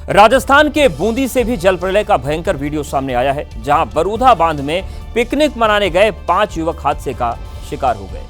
राजस्थान के बूंदी से भी जल प्रलय का भयंकर वीडियो सामने आया है, जहां बरूधा बांध में पिकनिक मनाने गए 5 युवक हादसे का शिकार हो गए।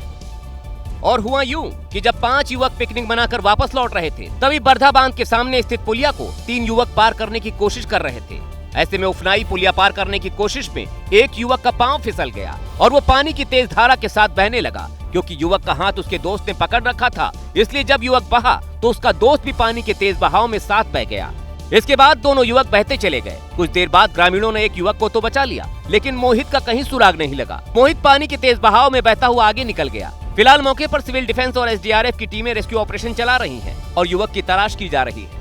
और हुआ यूं कि जब 5 युवक पिकनिक मनाकर वापस लौट रहे थे, तभी बरधा बांध के सामने स्थित पुलिया को 3 युवक पार करने की कोशिश कर रहे थे। ऐसे में उफनाई पुलिया पार करने की कोशिश में एक युवक का पांव फिसल गया और वो पानी की तेज धारा के साथ बहने लगा। क्योंकि युवक का हाथ उसके दोस्त ने पकड़ रखा था, इसलिए जब युवक बहा तो उसका दोस्त भी पानी के तेज बहाव में साथ बह गया। इसके बाद दोनों युवक बहते चले गए। कुछ देर बाद ग्रामीणों ने एक युवक को तो बचा लिया, लेकिन मोहित का कहीं सुराग नहीं लगा। मोहित पानी के तेज बहाव में बहता हुआ आगे निकल गया। फिलहाल मौके पर सिविल डिफेंस और एसडीआरएफ की टीमें रेस्क्यू ऑपरेशन चला रही हैं और युवक की तलाश की जा रही है।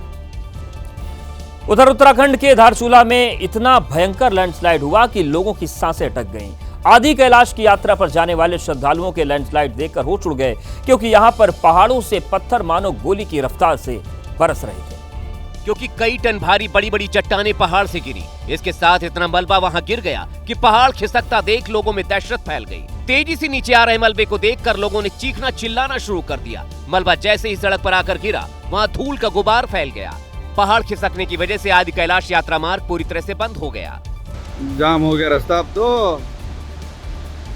उधर उत्तराखंड के धारचूला में इतना भयंकर लैंडस्लाइड हुआ कि लोगों की सांसें अटक गईं। आदि कैलाश की यात्रा पर जाने वाले श्रद्धालुओं के लैंडस्लाइड देखकर होश उड़ गए, क्योंकि यहां पर पहाड़ों से पत्थर मानो गोली की रफ्तार से बरस रहे थे। क्योंकि कई टन भारी बड़ी बड़ी चट्टानें पहाड़ से गिरी, इसके साथ इतना मलबा वहां गिर गया कि पहाड़ खिसकता देख लोगों में दहशत फैल गई। तेजी से नीचे आ रहे मलबे को देखकर लोगों ने चीखना चिल्लाना शुरू कर दिया। मलबा जैसे ही सड़क पर आकर गिरा, वहां धूल का गुबार फैल गया। पहाड़ खिसकने की वजह से आदि कैलाश यात्रा मार्ग पूरी तरह से बंद हो गया। जाम हो गया रास्ता अब तो।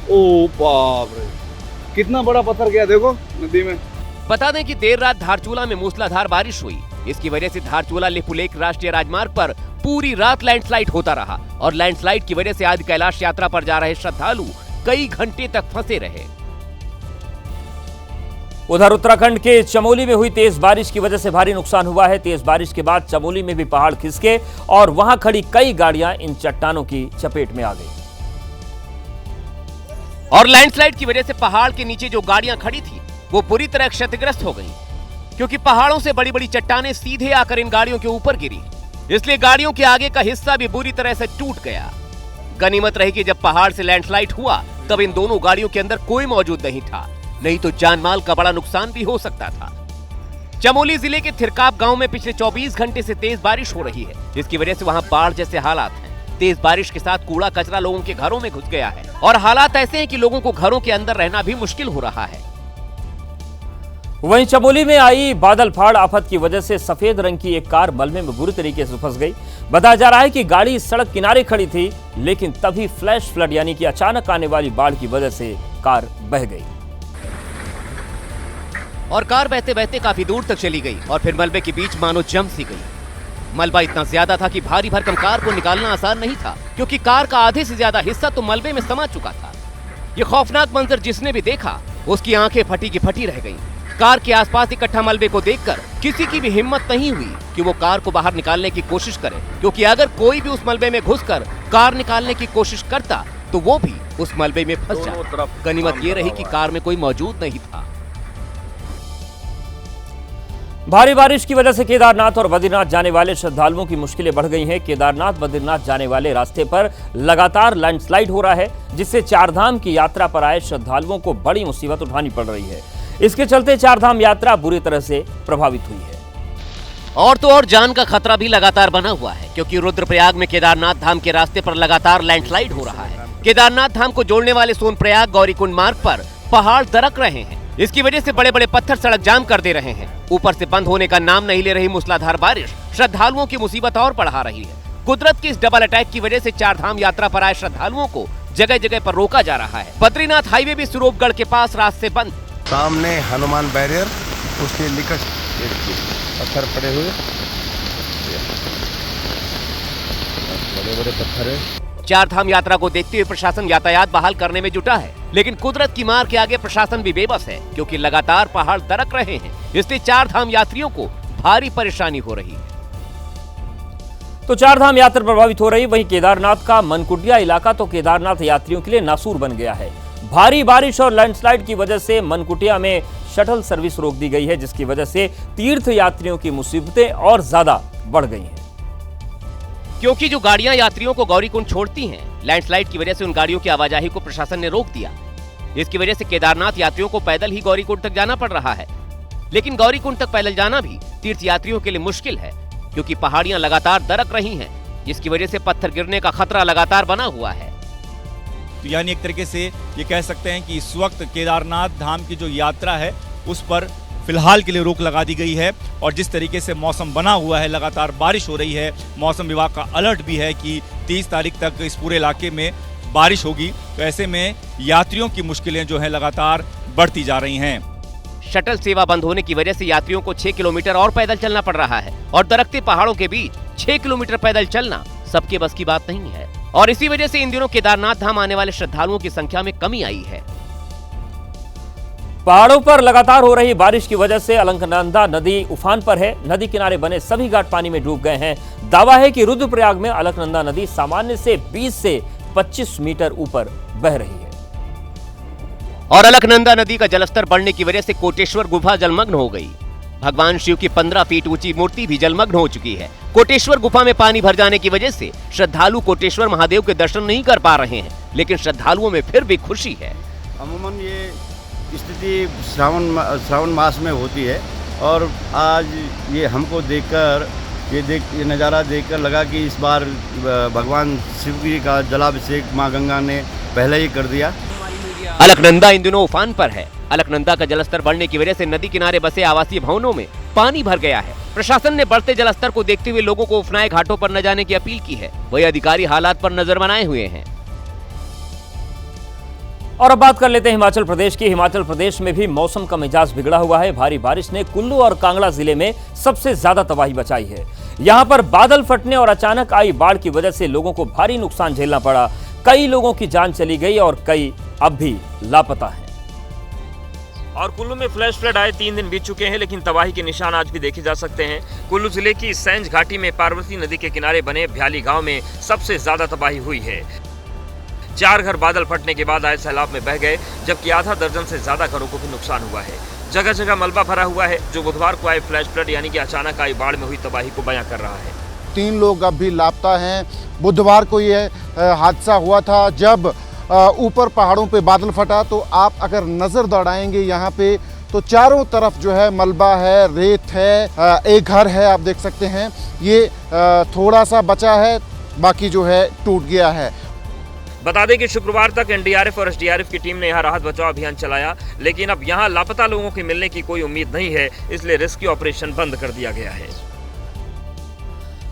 ओ बाप रे, कितना बड़ा पत्थर गया देखो नदी में। बता दें कि देर रात धारचूला में मूसलाधार बारिश हुई। इसकी वजह से धारचूला लिपुलेख राष्ट्रीय राजमार्ग पर पूरी रात लैंडस्लाइड होता रहा और लैंडस्लाइड की वजह से आदि कैलाश यात्रा पर जा रहे श्रद्धालु कई घंटे तक फंसे रहे। उधर उत्तराखंड के चमोली में हुई तेज बारिश की वजह से भारी नुकसान हुआ है। तेज बारिश के बाद चमोली में भी पहाड़ खिसके और वहां खड़ी कई गाड़ियां इन चट्टानों की चपेट में आ गई। और लैंडस्लाइड की वजह से पहाड़ के नीचे जो गाड़ियां खड़ी थी वो बुरी तरह क्षतिग्रस्त हो गई, क्योंकि पहाड़ों से बड़ी बड़ी चट्टानें सीधे आकर इन गाड़ियों के ऊपर गिरी, इसलिए गाड़ियों के आगे का हिस्सा भी बुरी तरह से टूट गया। गनीमत रही कि जब पहाड़ से लैंडस्लाइड हुआ तब इन दोनों गाड़ियों के अंदर कोई मौजूद नहीं था, नहीं तो जान माल का बड़ा नुकसान भी हो सकता था। चमोली जिले के थिरकाप गांव में पिछले 24 घंटे से तेज बारिश हो रही है, जिसकी वजह से वहां बाढ़ जैसे हालात हैं। तेज बारिश के साथ कूड़ा कचरा लोगों के घरों में घुस गया है और हालात ऐसे हैं कि लोगों को घरों के अंदर रहना भी मुश्किल हो रहा है। वहीं चमोली में आई बादल फाड़ आफत की वजह से सफेद रंग की एक कार मलबे में बुरी तरीके से फंस गई। बताया जा रहा है कि गाड़ी सड़क किनारे खड़ी थी, लेकिन तभी फ्लैश फ्लड यानी कि अचानक आने वाली बाढ़ की वजह से कार बह गई और कार बहते बहते काफी दूर तक चली गई और फिर मलबे के बीच मानो जम सी गई। मलबा इतना ज्यादा था कि भारी भरकम कार को निकालना आसान नहीं था, क्योंकि कार का आधे से ज्यादा हिस्सा तो मलबे में समा चुका था। ये खौफनाक मंजर जिसने भी देखा उसकी आंखें फटी की फटी रह गईं। कार के आसपास इकट्ठा मलबे को देखकर किसी की भी हिम्मत नहीं हुई कि वो कार को बाहर निकालने की कोशिश करे, क्योंकि अगर कोई भी उस मलबे में घुसकर कार निकालने की कोशिश करता तो वो भी उस मलबे में फंस जाता। गनीमत ये रही कि कार में कोई मौजूद नहीं था। भारी बारिश की वजह से केदारनाथ और बद्रीनाथ जाने वाले श्रद्धालुओं की मुश्किलें बढ़ गई हैं। केदारनाथ बद्रीनाथ जाने वाले रास्ते पर लगातार लैंडस्लाइड हो रहा है, जिससे चारधाम की यात्रा पर आए श्रद्धालुओं को बड़ी मुसीबत उठानी पड़ रही है। इसके चलते चारधाम यात्रा बुरी तरह से प्रभावित हुई है। और तो और जान का खतरा भी लगातार बना हुआ है, क्योंकि रुद्रप्रयाग में केदारनाथ धाम के रास्ते पर लगातार लैंडस्लाइड हो रहा है। केदारनाथ धाम को जोड़ने वाले सोनप्रयाग गौरीकुंड मार्ग पर पहाड़ दरक रहे हैं। इसकी वजह से बड़े बड़े पत्थर सड़क जाम कर दे रहे हैं। ऊपर से बंद होने का नाम नहीं ले रही मूसलाधार बारिश श्रद्धालुओं की मुसीबत और बढ़ा रही है। कुदरत की इस डबल अटैक की वजह से चारधाम यात्रा पर आए श्रद्धालुओं को जगह जगह पर रोका जा रहा है। बद्रीनाथ हाईवे भी सुरोपगढ़ के पास रास्ते बंद। सामने हनुमान बैरियर, उसके निकट पत्थर पड़े हुए, बड़े बड़े पत्थर है। चारधाम यात्रा को देखते हुए प्रशासन यातायात बहाल करने में जुटा है, लेकिन कुदरत की मार के आगे प्रशासन भी बेबस है, क्योंकि लगातार पहाड़ दरक रहे हैं। इसलिए चारधाम यात्रियों को भारी परेशानी हो रही है। तो चारधाम यात्रा प्रभावित हो रही, वहीं केदारनाथ का मनकुटिया इलाका तो केदारनाथ यात्रियों के लिए नासूर बन गया है। भारी बारिश और लैंडस्लाइड की वजह से मनकुटिया में शटल सर्विस रोक दी गई है, जिसकी वजह से तीर्थ यात्रियों की मुसीबतें और ज्यादा बढ़ गई हैं। क्योंकि जो गाड़ियां यात्रियों को गौरीकुंड छोड़ती हैं, लैंडस्लाइड की वजह से उन गाड़ियों की आवाजाही को प्रशासन ने रोक दिया। इसकी वजह से केदारनाथ यात्रियों को पैदल ही गौरीकुंड तक जाना पड़ रहा है, लेकिन गौरीकुंड तक पैदल जाना भी तीर्थ यात्रियों के लिए मुश्किल है, क्योंकि पहाड़ियां लगातार दरक रही हैं, जिसकी वजह से पत्थर गिरने का खतरा लगातार बना हुआ है। तो यानी एक तरीके से ये कह सकते हैं कि इस वक्त केदारनाथ धाम की जो यात्रा है उस पर फिलहाल के लिए रोक लगा दी गई है। और जिस तरीके से मौसम बना हुआ है, लगातार बारिश हो रही है, मौसम विभाग का अलर्ट भी है कि 30 तारीख तक इस पूरे इलाके में बारिश होगी। तो ऐसे में यात्रियों की मुश्किलें जो है लगातार बढ़ती जा रही हैं। शटल सेवा बंद होने की वजह से यात्रियों को 6 किलोमीटर और पैदल चलना पड़ रहा है और दरकते पहाड़ों के बीच 6 किलोमीटर पैदल चलना सबके बस की बात नहीं है। और इसी वजह से इन दिनों केदारनाथ धाम आने वाले श्रद्धालुओं की संख्या में कमी आई है। पहाड़ों पर लगातार हो रही बारिश की वजह से अलकनंदा नदी उफान पर है। नदी किनारे बने सभी घाट पानी में डूब गए हैं। दावा है कि रुद्रप्रयाग में अलकनंदा नदी सामान्य से 20 से 25 मीटर ऊपर बह रही है। और अलकनंदा नदी का जलस्तर बढ़ने की वजह से कोटेश्वर गुफा जलमग्न हो गई। भगवान शिव की 15 फीट ऊंची मूर्ति भी जलमग्न हो चुकी है। कोटेश्वर गुफा में पानी भर जाने की वजह से श्रद्धालु कोटेश्वर महादेव के दर्शन नहीं कर पा रहे हैं, लेकिन श्रद्धालुओं में फिर भी खुशी है। अमूमन ये स्थिति श्रावण मास में होती है और आज ये हमको देखकर ये नज़ारा देखकर लगा कि इस बार भगवान शिव जी का जलाभिषेक माँ गंगा ने पहले ही कर दिया। अलकनंदा इन दिनों उफान पर है। अलकनंदा का जलस्तर बढ़ने की वजह से नदी किनारे बसे आवासीय भवनों में पानी भर गया है। प्रशासन ने बढ़ते जलस्तर को देखते हुए लोगों को उफनाए घाटों पर न जाने की अपील की है। वही अधिकारी हालात पर नजर बनाए हुए हैं। और अब बात कर लेते हैं हिमाचल प्रदेश की। हिमाचल प्रदेश में भी मौसम का मिजाज बिगड़ा हुआ है। भारी बारिश ने कुल्लू और कांगड़ा जिले में सबसे ज्यादा तबाही मचाई है। यहां पर बादल फटने और अचानक आई बाढ़ की वजह से लोगों को भारी नुकसान झेलना पड़ा। कई लोगों की जान चली गई और कई अब भी लापता हैं। और कुल्लू में फ्लैश फ्लड आए 3 दिन बीत चुके हैं, लेकिन तबाही के निशान आज भी देखे जा सकते हैं। कुल्लू जिले की सैंज घाटी में पार्वती नदी के किनारे बने भ्याली गांव में सबसे ज्यादा तबाही हुई है। 4 घर बादल फटने के बाद आए सैलाब में बह गए, जबकि आधा दर्जन से ज्यादा घरों को भी नुकसान हुआ है। जगह जगह मलबा भरा हुआ है, जो बुधवार को आए फ्लैश फ्लड यानी कि अचानक आई बाढ़ में हुई तबाही को बयां कर रहा है। 3 लोग अब भी लापता हैं। बुधवार को ये हादसा हुआ था जब ऊपर पहाड़ों पे बादल फटा। तो आप अगर नज़र दौड़ाएंगे यहाँ पे तो चारों तरफ जो है मलबा है, रेत है। एक घर है, आप देख सकते हैं, ये थोड़ा सा बचा है, बाकी जो है टूट गया है। बता दें कि शुक्रवार तक एनडीआरएफ और एसडीआरएफ की टीम ने यहां राहत बचाव अभियान चलाया, लेकिन अब यहां लापता लोगों के मिलने की कोई उम्मीद नहीं है, इसलिए रेस्क्यू ऑपरेशन बंद कर दिया गया है।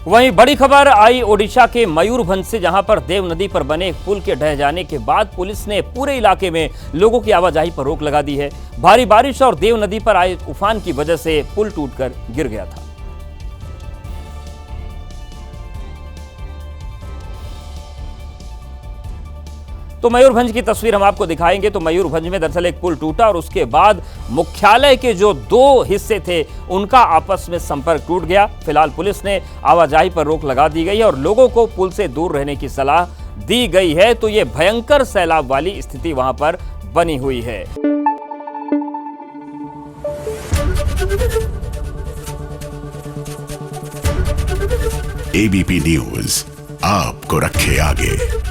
वहीं बड़ी खबर आई ओडिशा के मयूरभंज से, जहां पर देव नदी पर बने एक पुल के ढह जाने के बाद पुलिस ने पूरे इलाके में लोगों की आवाजाही पर रोक लगा दी है। भारी बारिश और देव नदी पर आए उफान की वजह से पुल टूटकर गिर गया था। तो मयूरभंज की तस्वीर हम आपको दिखाएंगे। तो मयूरभंज में दरअसल एक पुल टूटा और उसके बाद मुख्यालय के जो 2 हिस्से थे उनका आपस में संपर्क टूट गया। फिलहाल पुलिस ने आवाजाही पर रोक लगा दी गई और लोगों को पुल से दूर रहने की सलाह दी गई है। तो ये भयंकर सैलाब वाली स्थिति वहां पर बनी हुई है। एबीपी न्यूज आपको रखे आगे।